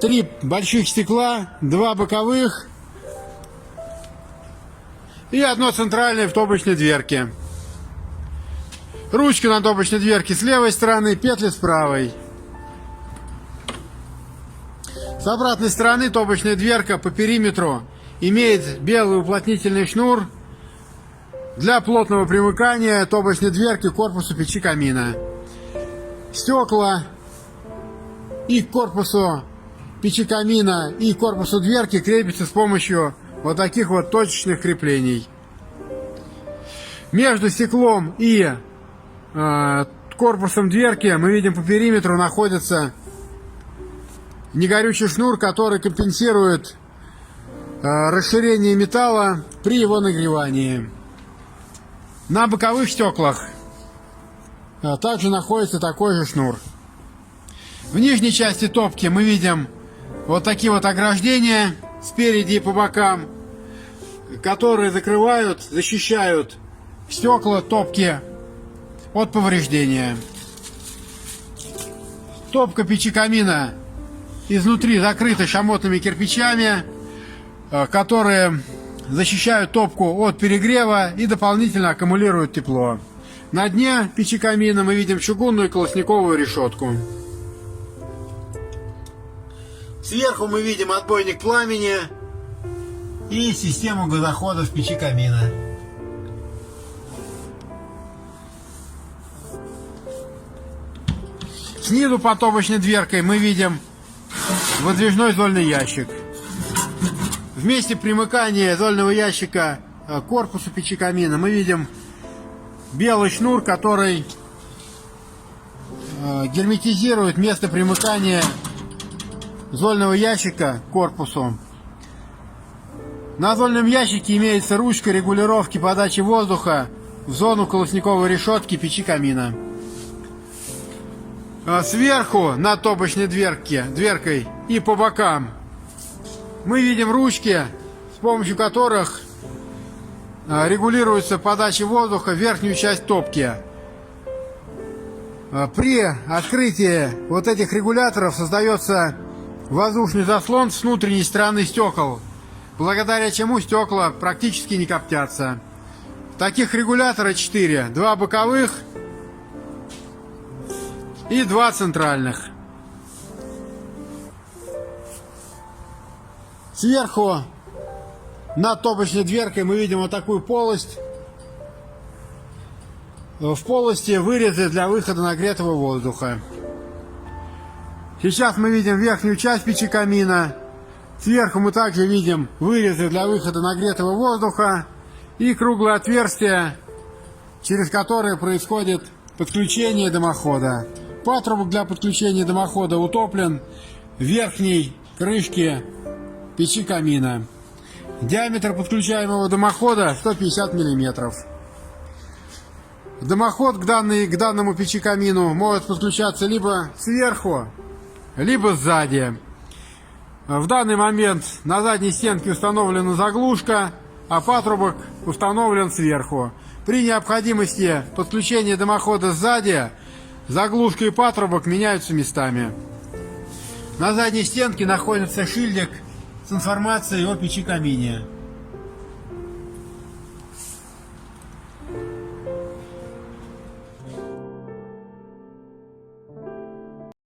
3 больших стекла, 2 боковых и одно центральное в топочной дверке. Ручка на топочной дверке с левой стороны, петли с правой. С обратной стороны топочная дверка по периметру имеет белый уплотнительный шнур для плотного примыкания топочной дверки к корпусу печи камина. Стекла и к корпусу печи камина, и к корпусу дверки крепятся с помощью вот таких вот точечных креплений. Между стеклом и корпусом дверки мы видим по периметру находится негорючий шнур, который компенсирует расширение металла при его нагревании. На боковых стеклах также находится такой же шнур. В нижней части топки мы видим вот такие вот ограждения спереди и по бокам, которые закрывают, защищают стекла топки от повреждения. Топка печи камина изнутри закрыта шамотными кирпичами, которые защищают топку от перегрева и дополнительно аккумулируют тепло. На дне печи камина мы видим чугунную колосниковую решетку. Сверху мы видим отбойник пламени и систему газохода в печи камина. Снизу под топочной дверкой мы видим выдвижной зольный ящик. В месте примыкания зольного ящика к корпусу печи камина мы видим белый шнур, который герметизирует место примыкания зольного ящика к корпусу. На зольном ящике имеется ручка регулировки подачи воздуха в зону колосниковой решетки печи камина. Сверху над топочной дверкой и по бокам мы видим ручки, с помощью которых регулируется подача воздуха в верхнюю часть топки. При открытии вот этих регуляторов создается воздушный заслон с внутренней стороны стекол, благодаря чему стекла практически не коптятся. Таких регуляторов 4: 2 боковых и 2 центральных. Сверху над топочной дверкой мы видим вот такую полость. В полости вырезы для выхода нагретого воздуха. Сейчас мы видим верхнюю часть печи камина. Сверху мы также видим вырезы для выхода нагретого воздуха и круглое отверстие, через которое происходит подключение дымохода. Патрубок для подключения дымохода утоплен в верхней крышке печи камина. Диаметр подключаемого дымохода 150 мм. Дымоход к данному печи камину может подключаться либо сверху, либо сзади. В данный момент на задней стенке установлена заглушка, а патрубок установлен сверху. При необходимости подключения дымохода сзади заглушка и патрубок меняются местами. На задней стенке находится шильдик с информацией о печи камине.